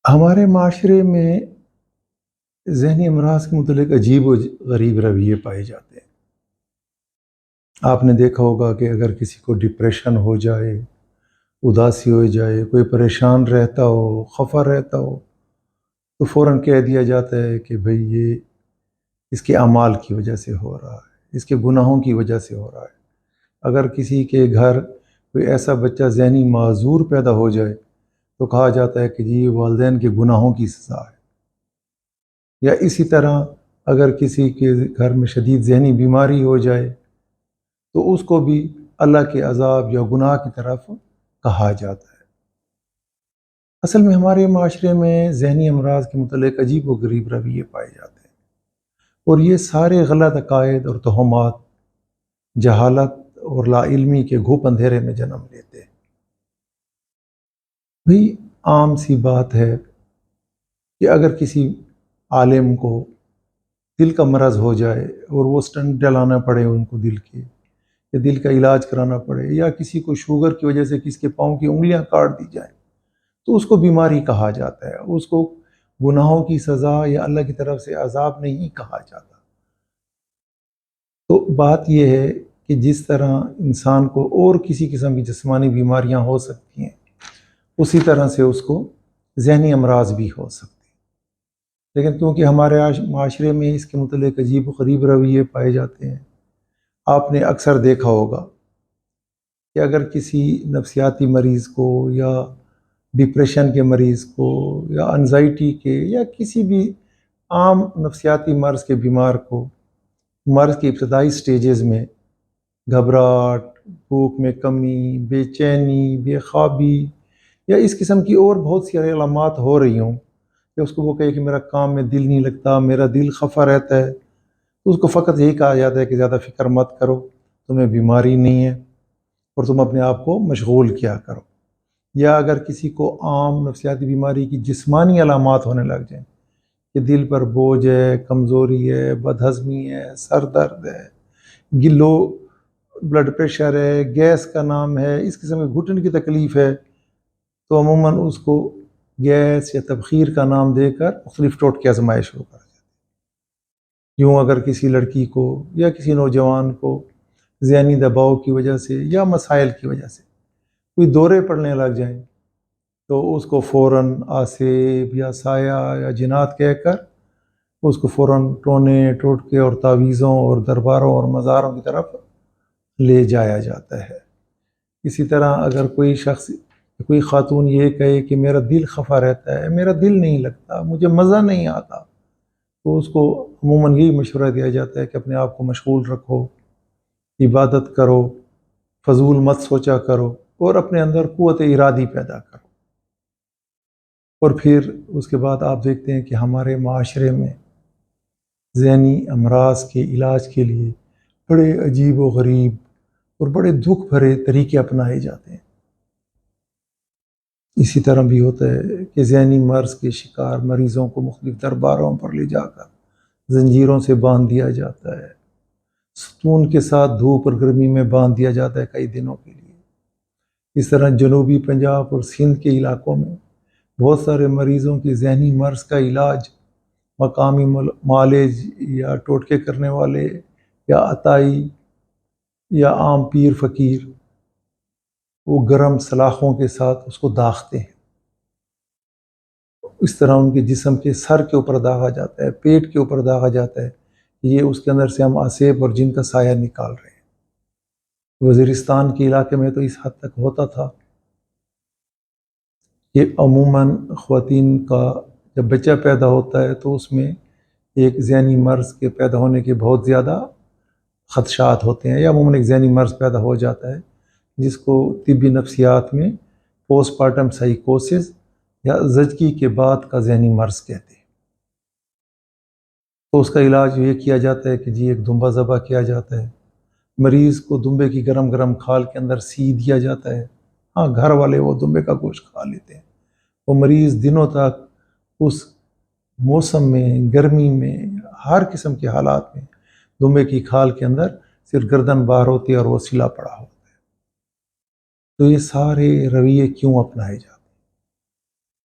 ہمارے معاشرے میں ذہنی امراض کے متعلق عجیب و غریب رویے پائے جاتے ہیں۔ آپ نے دیکھا ہوگا کہ اگر کسی کو ڈپریشن ہو جائے، اداسی ہو جائے، کوئی پریشان رہتا ہو، خفا رہتا ہو، تو فوراً کہہ دیا جاتا ہے کہ بھئی یہ اس کے اعمال کی وجہ سے ہو رہا ہے، اس کے گناہوں کی وجہ سے ہو رہا ہے۔ اگر کسی کے گھر کوئی ایسا بچہ ذہنی معذور پیدا ہو جائے تو کہا جاتا ہے کہ جی یہ والدین کے گناہوں کی سزا ہے۔ یا اسی طرح اگر کسی کے گھر میں شدید ذہنی بیماری ہو جائے تو اس کو بھی اللہ کے عذاب یا گناہ کی طرف کہا جاتا ہے۔ اصل میں ہمارے معاشرے میں ذہنی امراض کے متعلق عجیب و غریب رویے پائے جاتے ہیں، اور یہ سارے غلط عقائد اور توہمات جہالت اور لا علمی کے گھوپ اندھیرے میں جنم لیتے ہیں۔ بھئی عام سی بات ہے کہ اگر کسی عالم کو دل کا مرض ہو جائے اور وہ سٹنٹ ڈلانا پڑے ان کو دل کے، یا دل کا علاج کرانا پڑے، یا کسی کو شوگر کی وجہ سے کسی کے پاؤں کی انگلیاں کاٹ دی جائیں، تو اس کو بیماری کہا جاتا ہے، اس کو گناہوں کی سزا یا اللہ کی طرف سے عذاب نہیں کہا جاتا۔ تو بات یہ ہے کہ جس طرح انسان کو اور کسی قسم کی جسمانی بیماریاں ہو سکتی ہیں، اسی طرح سے اس کو ذہنی امراض بھی ہو سکتے ہیں۔ لیکن کیونکہ ہمارے معاشرے میں اس کے متعلق عجیب و غریب رویے پائے جاتے ہیں، آپ نے اکثر دیکھا ہوگا کہ اگر کسی نفسیاتی مریض کو، یا ڈپریشن کے مریض کو، یا انزائٹی کے، یا کسی بھی عام نفسیاتی مرض کے بیمار کو مرض کی ابتدائی سٹیجز میں گھبراہٹ، بھوک میں کمی، بے چینی، بے خوابی، یا اس قسم کی اور بہت سی علامات ہو رہی ہوں، کہ اس کو وہ کہے کہ میرا کام میں دل نہیں لگتا، میرا دل خفا رہتا ہے، تو اس کو فقط یہی کہا جاتا ہے کہ زیادہ فکر مت کرو، تمہیں بیماری نہیں ہے، اور تم اپنے آپ کو مشغول کیا کرو۔ یا اگر کسی کو عام نفسیاتی بیماری کی جسمانی علامات ہونے لگ جائیں کہ دل پر بوجھ ہے، کمزوری ہے، بد ہضمی ہے، سر درد ہے، لو بلڈ پریشر ہے، گیس کا نام ہے، اس قسم کے گھٹن کی تکلیف ہے، تو عموماً اس کو گیس یا تبخیر کا نام دے کر مختلف ٹوٹکے آزمائش شروع کر دیتے ہیں۔ یوں اگر کسی لڑکی کو یا کسی نوجوان کو ذہنی دباؤ کی وجہ سے یا مسائل کی وجہ سے کوئی دورے پڑنے لگ جائیں، تو اس کو فوراً آسیب یا سایہ یا جنات کہہ کر اس کو فوراً ٹونے ٹوٹکے اور تعویذوں اور درباروں اور مزاروں کی طرف لے جایا جاتا ہے۔ اسی طرح اگر کوئی شخص، کوئی خاتون یہ کہے کہ میرا دل خفا رہتا ہے، میرا دل نہیں لگتا، مجھے مزہ نہیں آتا، تو اس کو عموماً یہی مشورہ دیا جاتا ہے کہ اپنے آپ کو مشغول رکھو، عبادت کرو، فضول مت سوچا کرو، اور اپنے اندر قوت ارادی پیدا کرو۔ اور پھر اس کے بعد آپ دیکھتے ہیں کہ ہمارے معاشرے میں ذہنی امراض کے علاج کے لیے بڑے عجیب و غریب اور بڑے دکھ بھرے طریقے اپنائے جاتے ہیں۔ اسی طرح بھی ہوتا ہے کہ ذہنی مرض کے شکار مریضوں کو مختلف درباروں پر لے جا کر زنجیروں سے باندھ دیا جاتا ہے، ستون کے ساتھ دھوپ اور گرمی میں باندھ دیا جاتا ہے کئی دنوں کے لیے۔ اس طرح جنوبی پنجاب اور سندھ کے علاقوں میں بہت سارے مریضوں کی ذہنی مرض کا علاج مقامی معالج یا ٹوٹکے کرنے والے یا عطائی یا عام پیر فقیر وہ گرم سلاخوں کے ساتھ اس کو داغتے ہیں۔ اس طرح ان کے جسم کے سر کے اوپر داغا جاتا ہے، پیٹ کے اوپر داغا جاتا ہے، یہ اس کے اندر سے ہم آسیب اور جن کا سایہ نکال رہے ہیں۔ وزیرستان کے علاقے میں تو اس حد تک ہوتا تھا کہ عموماً خواتین کا جب بچہ پیدا ہوتا ہے تو اس میں ایک ذہنی مرض کے پیدا ہونے کے بہت زیادہ خدشات ہوتے ہیں، یا عموماً ایک ذہنی مرض پیدا ہو جاتا ہے جس کو طبی نفسیات میں پوسٹ پارٹم سائیکوسس یا زچگی کے بعد کا ذہنی مرض کہتے ہیں۔ تو اس کا علاج یہ کیا جاتا ہے کہ جی ایک دمبا ذبح کیا جاتا ہے، مریض کو دمبے کی گرم گرم کھال کے اندر سی دیا جاتا ہے۔ ہاں، گھر والے وہ دمبے کا گوشت کھا لیتے ہیں، وہ مریض دنوں تک اس موسم میں، گرمی میں، ہر قسم کے حالات میں دمبے کی کھال کے اندر صرف گردن باہر ہوتی ہے اور وہ سلا پڑا ہوتا ہے۔ تو یہ سارے رویے کیوں اپنائے جاتے ہیں؟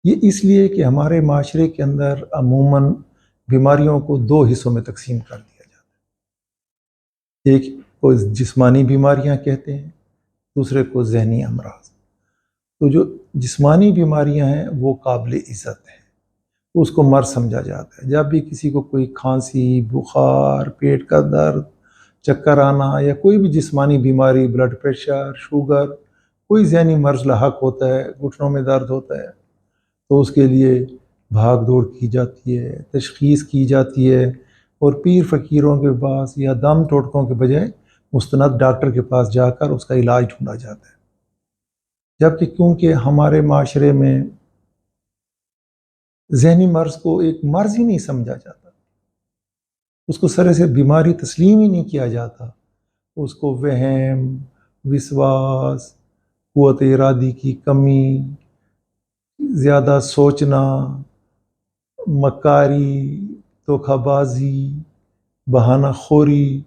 یہ اس لیے کہ ہمارے معاشرے کے اندر عموماً بیماریوں کو دو حصوں میں تقسیم کر دیا جاتا ہے۔ ایک کو جسمانی بیماریاں کہتے ہیں، دوسرے کو ذہنی امراض۔ تو جو جسمانی بیماریاں ہیں وہ قابل عزت ہیں، اس کو مرض سمجھا جاتا ہے۔ جب بھی کسی کو کوئی کھانسی، بخار، پیٹ کا درد، چکر آنا یا کوئی بھی جسمانی بیماری، بلڈ پریشر، شوگر، کوئی ذہنی مرض لاحق ہوتا ہے، گھٹنوں میں درد ہوتا ہے، تو اس کے لیے بھاگ دوڑ کی جاتی ہے، تشخیص کی جاتی ہے، اور پیر فقیروں کے پاس یا دم ٹوٹکوں کے بجائے مستند ڈاکٹر کے پاس جا کر اس کا علاج ڈھونڈا جاتا ہے۔ جبکہ کیونکہ ہمارے معاشرے میں ذہنی مرض کو ایک مرض ہی نہیں سمجھا جاتا، اس کو سرے سے بیماری تسلیم ہی نہیں کیا جاتا، اس کو وہم، وسواس، قوت ارادی کی کمی، زیادہ سوچنا، مکاری، دھوکہ بازی، بہانہ خوری،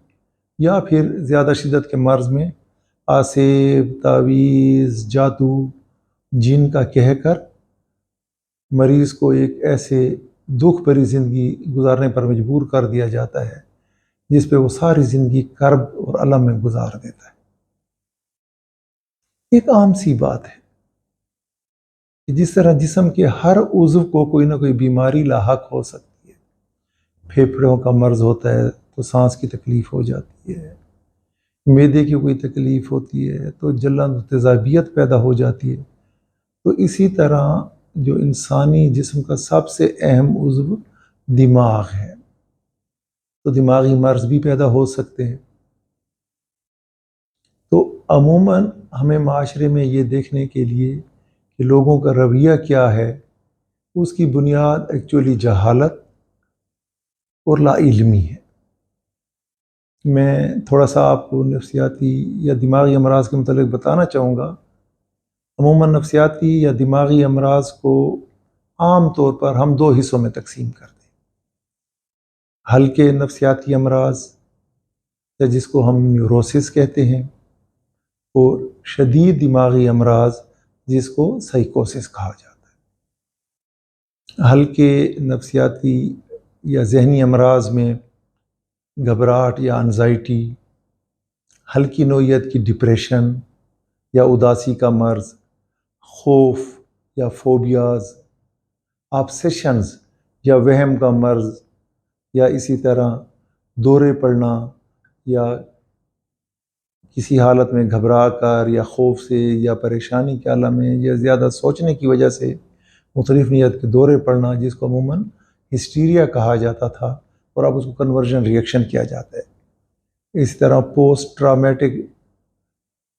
یا پھر زیادہ شدت کے مرض میں آسیب، تعویذ، جادو، جن کا کہہ کر مریض کو ایک ایسے دکھ بھری زندگی گزارنے پر مجبور کر دیا جاتا ہے جس پہ وہ ساری زندگی کرب اور الم میں گزار دیتا ہے۔ ایک عام سی بات ہے کہ جس طرح جسم کے ہر عضو کو کوئی نہ کوئی بیماری لاحق ہو سکتی ہے، پھیپھڑوں کا مرض ہوتا ہے تو سانس کی تکلیف ہو جاتی ہے، معدے کی کوئی تکلیف ہوتی ہے تو جلن و تیزابیت پیدا ہو جاتی ہے، تو اسی طرح جو انسانی جسم کا سب سے اہم عضو دماغ ہے، تو دماغی مرض بھی پیدا ہو سکتے ہیں۔ تو عموماً ہمیں معاشرے میں یہ دیکھنے کے لیے کہ لوگوں کا رویہ کیا ہے، اس کی بنیاد ایکچولی جہالت اور لا علمی ہے۔ میں تھوڑا سا آپ کو نفسیاتی یا دماغی امراض کے متعلق بتانا چاہوں گا۔ عموماً نفسیاتی یا دماغی امراض کو عام طور پر ہم دو حصوں میں تقسیم کرتے ہیں: ہلکے نفسیاتی امراض یا جس کو ہم نیوروسس کہتے ہیں، اور شدید دماغی امراض جس کو سائیکوسس کہا جاتا ہے۔ ہلکے نفسیاتی یا ذہنی امراض میں گھبراہٹ یا انزائٹی، ہلکی نوعیت کی ڈپریشن یا اداسی کا مرض، خوف یا فوبیاز، آبسیشنز یا وہم کا مرض، یا اسی طرح دورے پڑنا یا کسی حالت میں گھبرا کر یا خوف سے یا پریشانی کے عالم میں یا زیادہ سوچنے کی وجہ سے مختلف نیت کے دورے پڑنا، جس کو عموماً ہسٹیریا کہا جاتا تھا اور اب اس کو کنورژن ریئیکشن کیا جاتا ہے۔ اسی طرح پوسٹ ٹرامیٹک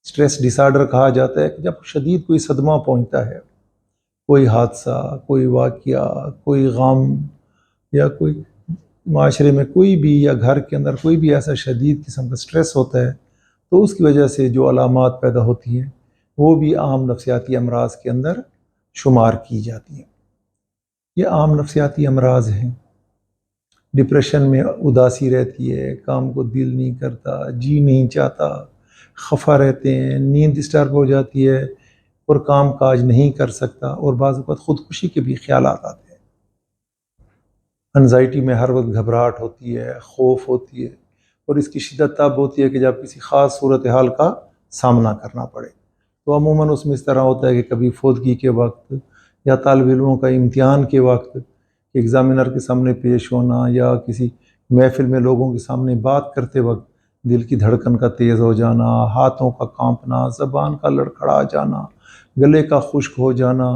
سٹریس ڈس آرڈر کہا جاتا ہے کہ جب شدید کوئی صدمہ پہنچتا ہے، کوئی حادثہ، کوئی واقعہ، کوئی غم، یا کوئی معاشرے میں کوئی بھی یا گھر کے اندر کوئی بھی ایسا شدید قسم کا سٹریس ہوتا ہے، تو اس کی وجہ سے جو علامات پیدا ہوتی ہیں وہ بھی عام نفسیاتی امراض کے اندر شمار کی جاتی ہیں۔ یہ عام نفسیاتی امراض ہیں۔ ڈپریشن میں اداسی رہتی ہے، کام کو دل نہیں کرتا، جی نہیں چاہتا، خفا رہتے ہیں، نیند ڈسٹرب ہو جاتی ہے اور کام کاج نہیں کر سکتا، اور بعض اوقات خودکشی کے بھی خیالات آتے ہیں۔ انزائٹی میں ہر وقت گھبراہٹ ہوتی ہے، خوف ہوتی ہے، اور اس کی شدت تب ہوتی ہے کہ جب کسی خاص صورتحال کا سامنا کرنا پڑے۔ تو عموماً اس میں اس طرح ہوتا ہے کہ کبھی فوتگی کے وقت یا طالب علموں کا امتحان کے وقت ایگزامینر کے سامنے پیش ہونا، یا کسی محفل میں لوگوں کے سامنے بات کرتے وقت دل کی دھڑکن کا تیز ہو جانا، ہاتھوں کا کانپنا، زبان کا لڑکھڑا جانا، گلے کا خشک ہو جانا،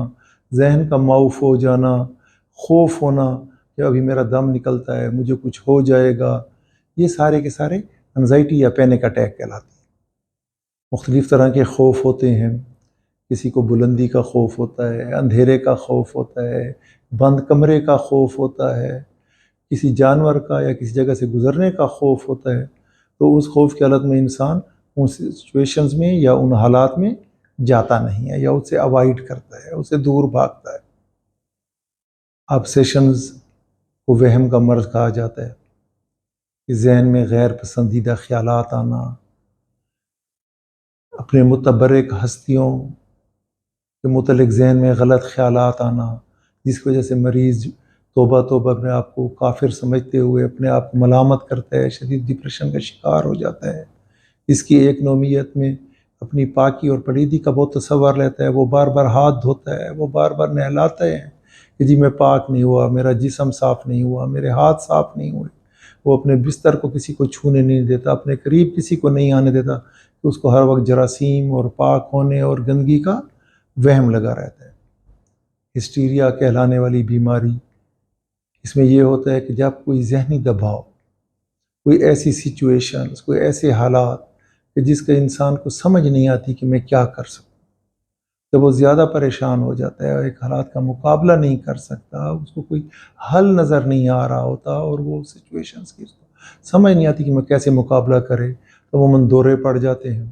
ذہن کا معوف ہو جانا، خوف ہونا کہ ابھی میرا دم نکلتا ہے، مجھے کچھ ہو جائے گا، یہ سارے کے سارے انزائٹی یا پینک اٹیک کہلاتے ہیں۔ مختلف طرح کے خوف ہوتے ہیں، کسی کو بلندی کا خوف ہوتا ہے، اندھیرے کا خوف ہوتا ہے، بند کمرے کا خوف ہوتا ہے، کسی جانور کا یا کسی جگہ سے گزرنے کا خوف ہوتا ہے۔ تو اس خوف کی حالت میں انسان ان سچویشنز میں یا ان حالات میں جاتا نہیں ہے، یا اس سے اوائڈ کرتا ہے، اس سے دور بھاگتا ہے۔ آبسیشنز کو وہم کا مرض کہا جاتا ہے کہ ذہن میں غیر پسندیدہ خیالات آنا، اپنے متبرک ہستیوں کے متعلق ذہن میں غلط خیالات آنا، جس کی وجہ سے مریض توبہ توبہ اپنے آپ کو کافر سمجھتے ہوئے اپنے آپ کو ملامت کرتا ہے، شدید ڈپریشن کا شکار ہو جاتا ہے۔ اس کی ایک نومیت میں اپنی پاکی اور پلیدی کا بہت تصور لیتا ہے، وہ بار بار ہاتھ دھوتا ہے، وہ بار بار نہلاتا ہے کہ جی میں پاک نہیں ہوا، میرا جسم صاف نہیں ہوا، میرے ہاتھ صاف نہیں ہوئے۔ وہ اپنے بستر کو کسی کو چھونے نہیں دیتا، اپنے قریب کسی کو نہیں آنے دیتا، کہ اس کو ہر وقت جراثیم اور پاک ہونے اور گندگی کا وہم لگا رہتا ہے۔ ہسٹیریا کہلانے والی بیماری، اس میں یہ ہوتا ہے کہ جب کوئی ذہنی دباؤ، کوئی ایسی سچویشنز، کوئی ایسے حالات کہ جس کا انسان کو سمجھ نہیں آتی کہ میں کیا کر سکوں، جب وہ زیادہ پریشان ہو جاتا ہے اور ایک حالات کا مقابلہ نہیں کر سکتا، اس کو کوئی حل نظر نہیں آ رہا ہوتا اور وہ سچویشنز کی سمجھ نہیں آتی کہ میں کیسے مقابلہ کرے، تو عموماً دورے پڑ جاتے ہیں۔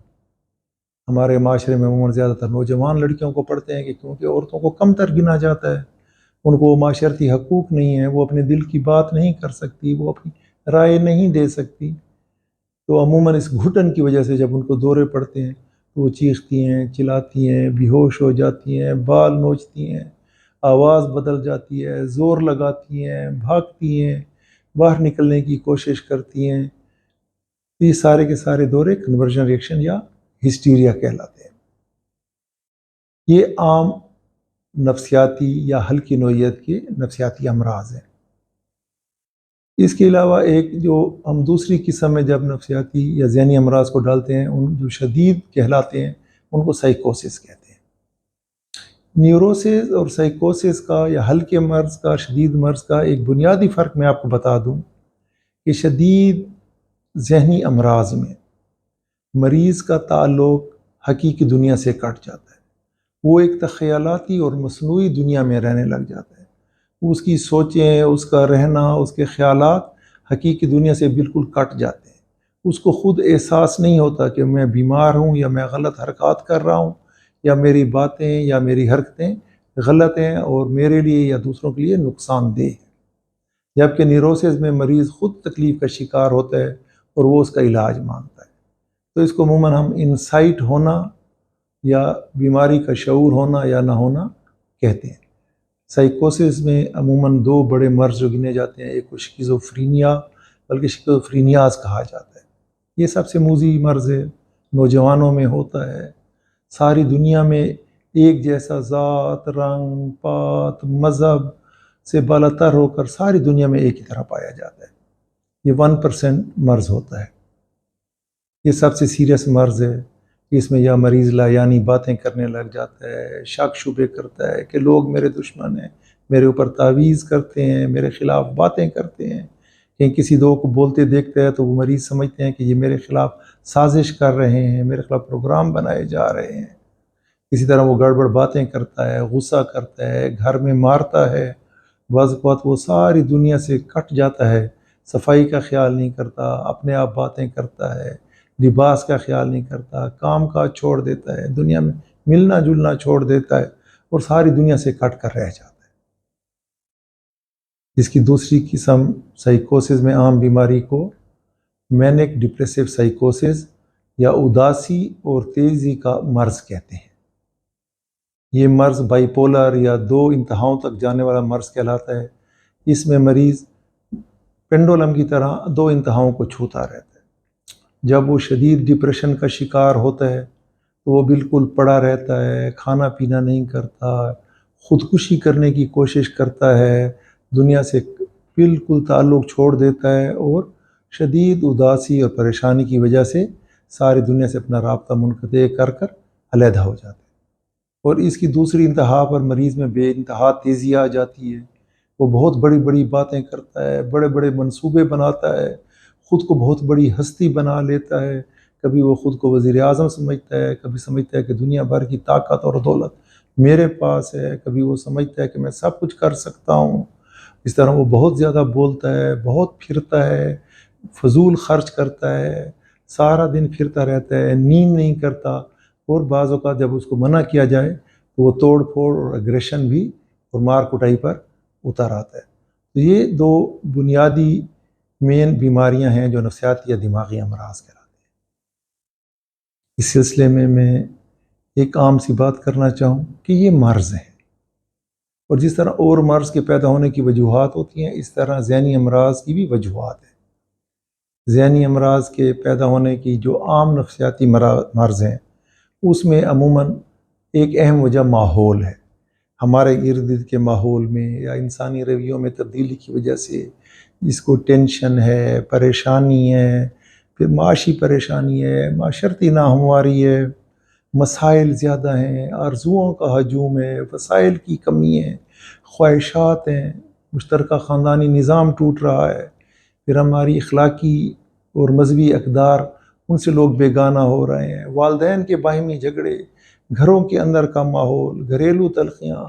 ہمارے معاشرے میں عموماً زیادہ تر نوجوان لڑکیوں کو پڑھتے ہیں کہ کیونکہ عورتوں کو کم تر گنا جاتا ہے، ان کو معاشرتی حقوق نہیں ہے، وہ اپنے دل کی بات نہیں کر سکتی، وہ اپنی رائے نہیں دے سکتی، تو عموماً اس گھٹن کی وجہ سے جب ان کو دورے پڑتے ہیں تو وہ چیختی ہیں، چلاتی ہیں، بے ہوش ہو جاتی ہیں، بال نوچتی ہیں، آواز بدل جاتی ہے، زور لگاتی ہیں، بھاگتی ہیں، باہر نکلنے کی کوشش کرتی ہیں۔ یہ سارے کے سارے دورے کنورژن ریئیکشن یا ہسٹیریا کہلاتے ہیں۔ یہ عام نفسیاتی یا ہلکی نوعیت کے نفسیاتی امراض ہیں۔ اس کے علاوہ ایک جو ہم دوسری قسم میں جب نفسیاتی یا ذہنی امراض کو ڈالتے ہیں، ان جو شدید کہلاتے ہیں ان کو سائیکوسس کہتے ہیں۔ نیوروسس اور سائیکوسس کا یا ہلکے مرض کا شدید مرض کا ایک بنیادی فرق میں آپ کو بتا دوں کہ شدید ذہنی امراض میں مریض کا تعلق حقیقی دنیا سے کٹ جاتا ہے، وہ ایک تخیلاتی اور مصنوعی دنیا میں رہنے لگ جاتا ہے، اس کی سوچیں، اس کا رہنا، اس کے خیالات حقیقی دنیا سے بالکل کٹ جاتے ہیں۔ اس کو خود احساس نہیں ہوتا کہ میں بیمار ہوں یا میں غلط حرکات کر رہا ہوں یا میری باتیں یا میری حرکتیں غلط ہیں اور میرے لیے یا دوسروں کے لیے نقصان دہ ہیں۔ جبکہ نیوروسس میں مریض خود تکلیف کا شکار ہوتا ہے اور وہ اس کا علاج مانگتا ہے۔ تو اس کو عموماً ہم انسائٹ ہونا یا بیماری کا شعور ہونا یا نہ ہونا کہتے ہیں۔ سائیکوسس میں عموماً دو بڑے مرض جو گنے جاتے ہیں، ایک کو شیزوفرینیا، بلکہ شیزوفرینیاز کہا جاتا ہے۔ یہ سب سے موذی مرض ہے، نوجوانوں میں ہوتا ہے، ساری دنیا میں ایک جیسا ذات، رنگ، پات، مذہب سے بالاتر ہو کر ساری دنیا میں ایک ہی طرح پایا جاتا ہے۔ یہ 1% مرض ہوتا ہے۔ یہ سب سے سیریس مرض ہے، اس میں یا مریض لایانی باتیں کرنے لگ جاتا ہے، شک شبے کرتا ہے کہ لوگ میرے دشمن ہیں، میرے اوپر تعویذ کرتے ہیں، میرے خلاف باتیں کرتے ہیں، کہیں کسی دو کو بولتے دیکھتا ہے تو وہ مریض سمجھتے ہیں کہ یہ میرے خلاف سازش کر رہے ہیں، میرے خلاف پروگرام بنائے جا رہے ہیں۔ اسی طرح وہ گڑبڑ باتیں کرتا ہے، غصہ کرتا ہے، گھر میں مارتا ہے، بعض اوقات وہ ساری دنیا سے کٹ جاتا ہے، صفائی کا خیال نہیں کرتا، اپنے آپ باتیں کرتا ہے، لباس کا خیال نہیں کرتا، کام کاج چھوڑ دیتا ہے، دنیا میں ملنا جلنا چھوڑ دیتا ہے اور ساری دنیا سے کٹ کر رہ جاتا ہے۔ اس کی دوسری قسم سائیکوسس میں عام بیماری کو مینک ڈپریسو سائیکوسس یا اداسی اور تیزی کا مرض کہتے ہیں۔ یہ مرض بائی پولر یا دو انتہاؤں تک جانے والا مرض کہلاتا ہے۔ اس میں مریض پینڈولم کی طرح دو انتہاؤں کو چھوتا رہتا ہے۔ جب وہ شدید ڈپریشن کا شکار ہوتا ہے تو وہ بالکل پڑا رہتا ہے، کھانا پینا نہیں کرتا، خودکشی کرنے کی کوشش کرتا ہے، دنیا سے بالکل تعلق چھوڑ دیتا ہے اور شدید اداسی اور پریشانی کی وجہ سے ساری دنیا سے اپنا رابطہ منقطع کر کر علیحدہ ہو جاتا ہے۔ اور اس کی دوسری انتہا پر مریض میں بے انتہا تیزی آ جاتی ہے، وہ بہت بڑی بڑی باتیں کرتا ہے، بڑے بڑے منصوبے بناتا ہے، خود کو بہت بڑی ہستی بنا لیتا ہے، کبھی وہ خود کو وزیر اعظم سمجھتا ہے، کبھی سمجھتا ہے کہ دنیا بھر کی طاقت اور دولت میرے پاس ہے، کبھی وہ سمجھتا ہے کہ میں سب کچھ کر سکتا ہوں۔ اس طرح وہ بہت زیادہ بولتا ہے، بہت پھرتا ہے، فضول خرچ کرتا ہے، سارا دن پھرتا رہتا ہے، نیند نہیں کرتا، اور بعض اوقات جب اس کو منع کیا جائے تو وہ توڑ پھوڑ اور اگریشن بھی اور مار کٹائی پر اتر آتا ہے۔ تو یہ دو بنیادی مین بیماریاں ہیں جو نفسیاتی یا دماغی امراض کہلاتے ہیں۔ اس سلسلے میں ایک عام سی بات کرنا چاہوں کہ یہ مرض ہیں، اور جس طرح اور مرض کے پیدا ہونے کی وجوہات ہوتی ہیں، اس طرح ذہنی امراض کی بھی وجوہات ہیں۔ ذہنی امراض کے پیدا ہونے کی جو عام نفسیاتی مرض ہیں، اس میں عموماً ایک اہم وجہ ماحول ہے۔ ہمارے ارد گرد کے ماحول میں یا انسانی رویوں میں تبدیلی کی وجہ سے جس کو ٹینشن ہے، پریشانی ہے، پھر معاشی پریشانی ہے، معاشرتی ناہمواری ہے، مسائل زیادہ ہیں، آرزوؤں کا ہجوم ہے، وسائل کی کمی ہے، خواہشات ہیں، مشترکہ خاندانی نظام ٹوٹ رہا ہے، پھر ہماری اخلاقی اور مذہبی اقدار ان سے لوگ بیگانہ ہو رہے ہیں، والدین کے باہمی جھگڑے، گھروں کے اندر کا ماحول، گھریلو تلخیاں،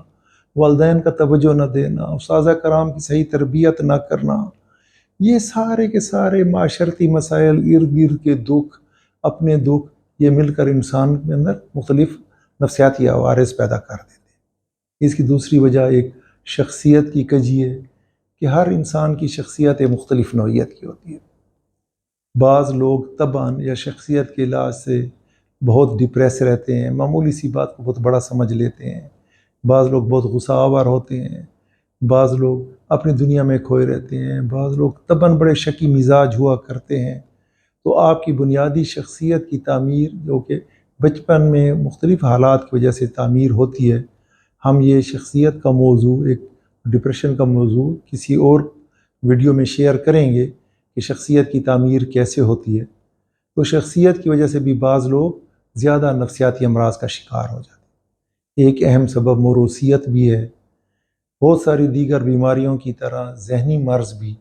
والدین کا توجہ نہ دینا، اساتذہ کرام کی صحیح تربیت نہ کرنا، یہ سارے کے سارے معاشرتی مسائل، ارد گرد کے دکھ، اپنے دکھ، یہ مل کر انسان کے اندر مختلف نفسیاتی عوارض پیدا کر دیتے ہیں۔ اس کی دوسری وجہ ایک شخصیت کی کجی ہے کہ ہر انسان کی شخصیت مختلف نوعیت کی ہوتی ہے۔ بعض لوگ طبعاً یا شخصیت کے علاج سے بہت ڈپریس رہتے ہیں، معمولی سی بات کو بہت بڑا سمجھ لیتے ہیں، بعض لوگ بہت غصہ آور ہوتے ہیں، بعض لوگ اپنی دنیا میں کھوئے رہتے ہیں، بعض لوگ طبعاً بڑے شکی مزاج ہوا کرتے ہیں۔ تو آپ کی بنیادی شخصیت کی تعمیر جو کہ بچپن میں مختلف حالات کی وجہ سے تعمیر ہوتی ہے، ہم یہ شخصیت کا موضوع، ایک ڈپریشن کا موضوع کسی اور ویڈیو میں شیئر کریں گے کہ شخصیت کی تعمیر کیسے ہوتی ہے۔ تو شخصیت کی وجہ سے بھی بعض لوگ زیادہ نفسیاتی امراض کا شکار ہو جاتے ہیں۔ ایک اہم سبب موروثیت بھی ہے۔ بہت ساری دیگر بیماریوں کی طرح ذہنی مرض بھی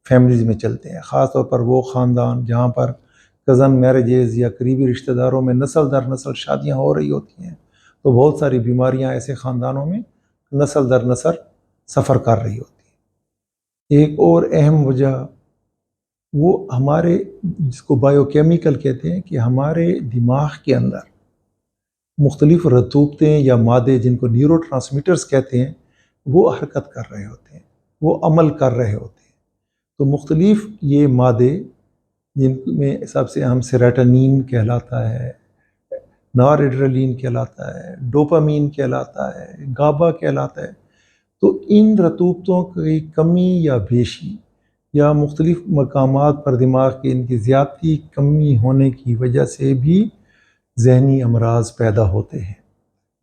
فیملیز میں چلتے ہیں، خاص طور پر وہ خاندان جہاں پر کزن میرجز یا قریبی رشتہ داروں میں نسل در نسل شادیاں ہو رہی ہوتی ہیں، تو بہت ساری بیماریاں ایسے خاندانوں میں نسل در نسل سفر کر رہی ہوتی ہیں۔ ایک اور اہم وجہ وہ ہمارے جس کو بائیو کیمیکل کہتے ہیں کہ ہمارے دماغ کے اندر مختلف رطوبتیں یا مادے جن کو نیورو ٹرانسمیٹرز کہتے ہیں، وہ حرکت کر رہے ہوتے ہیں، وہ عمل کر رہے ہوتے ہیں۔ تو مختلف یہ مادے جن میں سب سے اہم سیروٹونین کہلاتا ہے، نار ایڈرلین کہلاتا ہے، ڈوپامین کہلاتا ہے، گابا کہلاتا ہے۔ تو ان رطوبتوں کی کمی یا بیشی یا مختلف مقامات پر دماغ کے ان کی زیادتی کمی ہونے کی وجہ سے بھی ذہنی امراض پیدا ہوتے ہیں،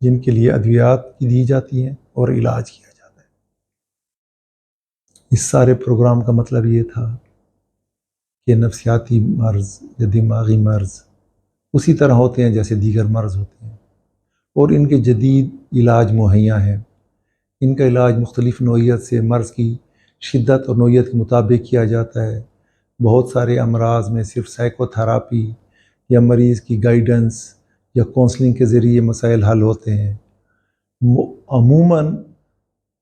جن کے لیے ادویات کی دی جاتی ہیں اور علاج کیا جاتا ہے۔ اس سارے پروگرام کا مطلب یہ تھا کہ نفسیاتی مرض یا دماغی مرض اسی طرح ہوتے ہیں جیسے دیگر مرض ہوتے ہیں، اور ان کے جدید علاج مہیا ہیں۔ ان کا علاج مختلف نوعیت سے مرض کی شدت اور نوعیت کے مطابق کیا جاتا ہے۔ بہت سارے امراض میں صرف سائیکو تھراپی یا مریض کی گائیڈنس یا کونسلنگ کے ذریعے مسائل حل ہوتے ہیں۔ عموماً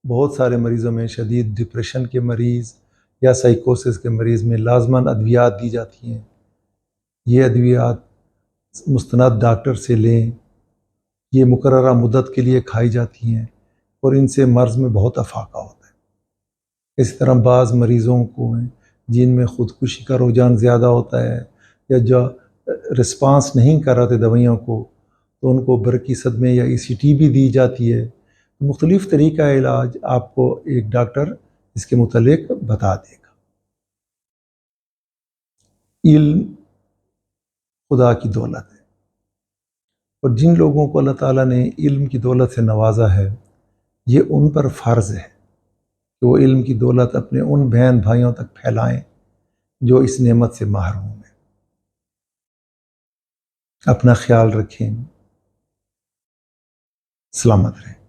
بہت سارے مریضوں میں شدید ڈپریشن کے مریض یا سائیکوسس کے مریض میں لازماً ادویات دی جاتی ہیں۔ یہ ادویات مستند ڈاکٹر سے لیں، یہ مقررہ مدت کے لیے کھائی جاتی ہیں اور ان سے مرض میں بہت افاقہ ہوتا ہے۔ اسی طرح بعض مریضوں کو ہیں جن میں خودکشی کا رجحان زیادہ ہوتا ہے یا جو رسپانس نہیں کر رہے دوائیوں کو، تو ان کو برقی صدمے یا ECT بھی دی جاتی ہے۔ مختلف طریقہ علاج آپ کو ایک ڈاکٹر اس کے متعلق بتا دے گا۔ علم خدا کی دولت ہے، اور جن لوگوں کو اللہ تعالیٰ نے علم کی دولت سے نوازا ہے، یہ ان پر فرض ہے کہ وہ علم کی دولت اپنے ان بہن بھائیوں تک پھیلائیں جو اس نعمت سے محروم ہیں۔ اپنا خیال رکھیں، سلامت رہیں۔